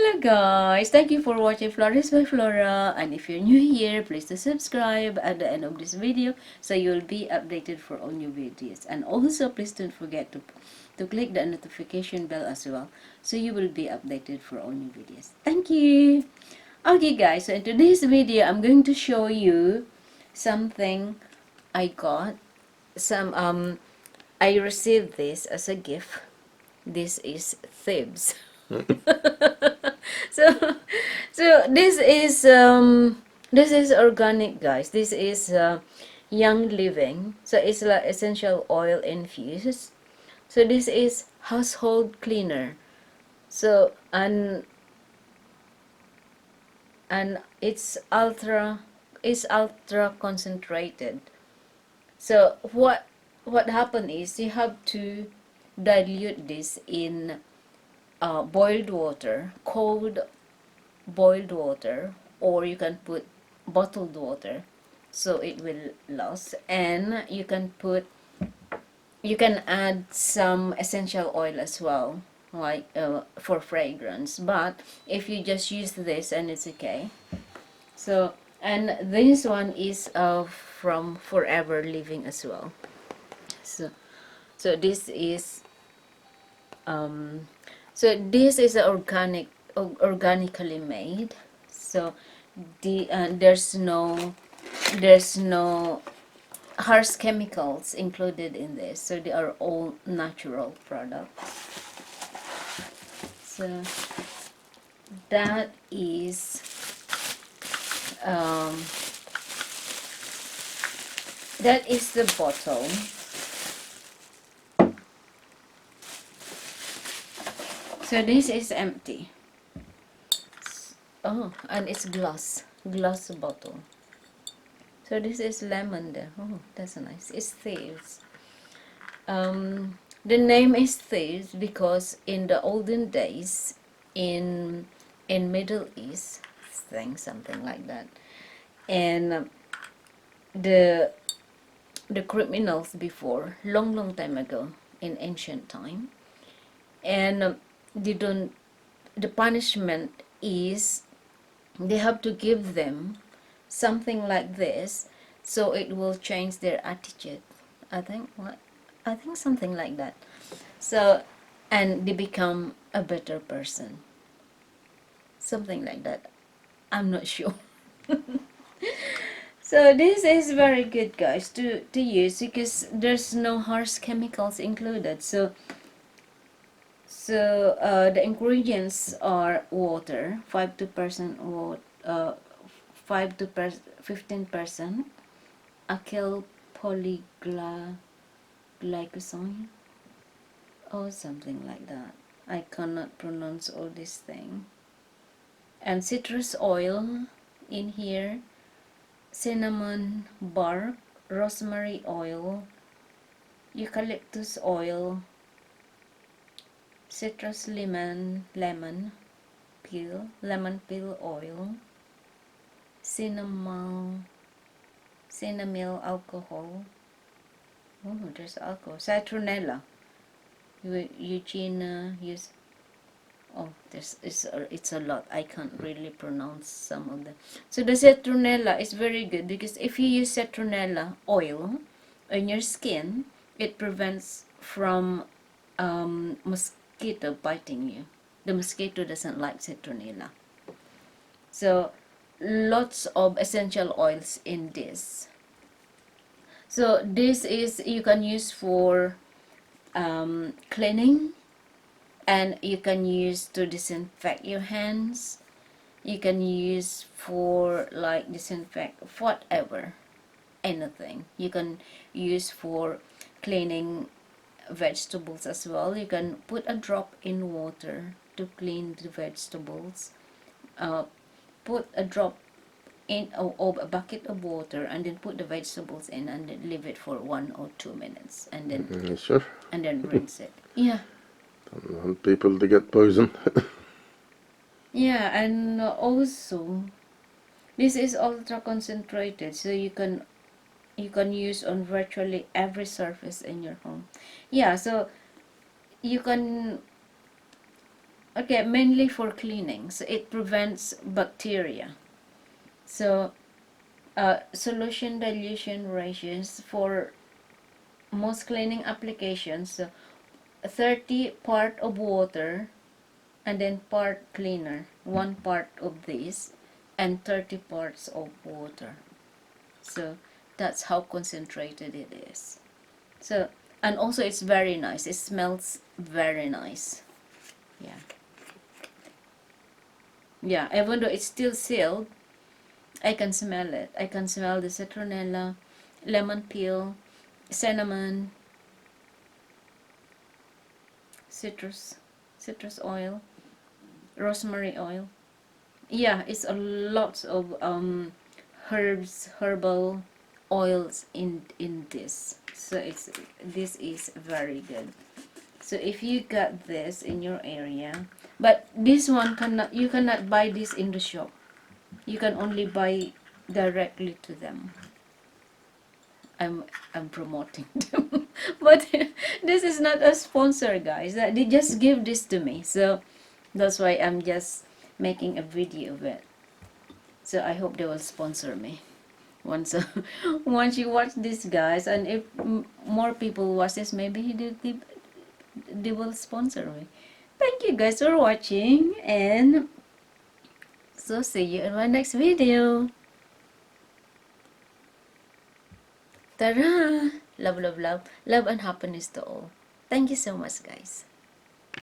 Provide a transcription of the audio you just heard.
Hello guys, thank you for watching Flourish by Flora, and if you're new here, please to subscribe at the end of this video so you'll be updated for all new videos. And also please don't forget to click the notification bell as well so you will be updated for all new videos. Thank you. Okay guys, so in today's video I'm going to show you something I got. I received this as a gift. This is Thieves. so this is organic, guys. This is Young Living, so it's like essential oil infused. So this is household cleaner. So and it's ultra concentrated. So what happened is you have to dilute this in boiled water, cold boiled water, or you can put bottled water so it will last. And you can add some essential oil as well, like for fragrance. But if you just use this, and it's okay. So, and this one is from Forever Living as well. So this is organically made. So there's no harsh chemicals included in this. So they are all natural products. So that is um, the bottle. So this is empty. Oh, and it's glass bottle. So this is lemon there. Oh, that's nice. It's Thieves. The name is Thieves because in the olden days, in Middle East, something like that, and the criminals before, long time ago, in ancient time, and they don't. The punishment is they have to give them something like this so it will change their attitude. I think something like that. So, and they become a better person. Something like that. I'm not sure. So this is very good, guys, to use because there's no harsh chemicals included. So the ingredients are water, 5% water, 5 to 15%, acyl polyglycoside, or something like that. I cannot pronounce all this thing. And citrus oil in here, cinnamon bark, rosemary oil, eucalyptus oil, citrus lemon peel oil, cinnamon alcohol. Oh, there's alcohol. Citronella. Eugenia use. Oh, it's a lot. I can't really pronounce some of them. So the citronella is very good because if you use citronella oil on your skin, it prevents from mosquito biting you. The mosquito doesn't like citronella. So lots of essential oils in this. So this is you can use for cleaning, and you can use to disinfect your hands. You can use for like disinfect whatever, anything. You can use for cleaning vegetables as well. You can put a drop in water to clean the vegetables. Put a drop in of a bucket of water and then put the vegetables in and then leave it for 1 or 2 minutes and then Sure. and then rinse it. Yeah. Don't want people to get poisoned. Yeah, and also this is ultra concentrated, so you can use on virtually every surface in your home. Yeah, so you can Okay, mainly for cleaning. So it prevents bacteria. So solution dilution ratios for most cleaning applications. So 30 part of water and then part cleaner, 1 part of this, and 30 parts of water. So that's how concentrated it is. So, and also it's very nice. It smells very nice. Yeah. Yeah, even though it's still sealed, I can smell it. I can smell the citronella, lemon peel, cinnamon, citrus, citrus oil, rosemary oil. Yeah, it's a lot of herbs, herbal oils in this. So this is very good. So if you got this in your area, but this one cannot, you cannot buy this in the shop. You can only buy directly to them. I'm I'm promoting them, but this is not a sponsor, guys. They just give this to me, so that's why I'm just making a video of it. So I hope they will sponsor me once once you watch this, guys, and if more people watch this, maybe they will sponsor me. Thank you guys for watching, and so see you in my next video. Tara! Love, love, love. Love and happiness to all. Thank you so much, guys.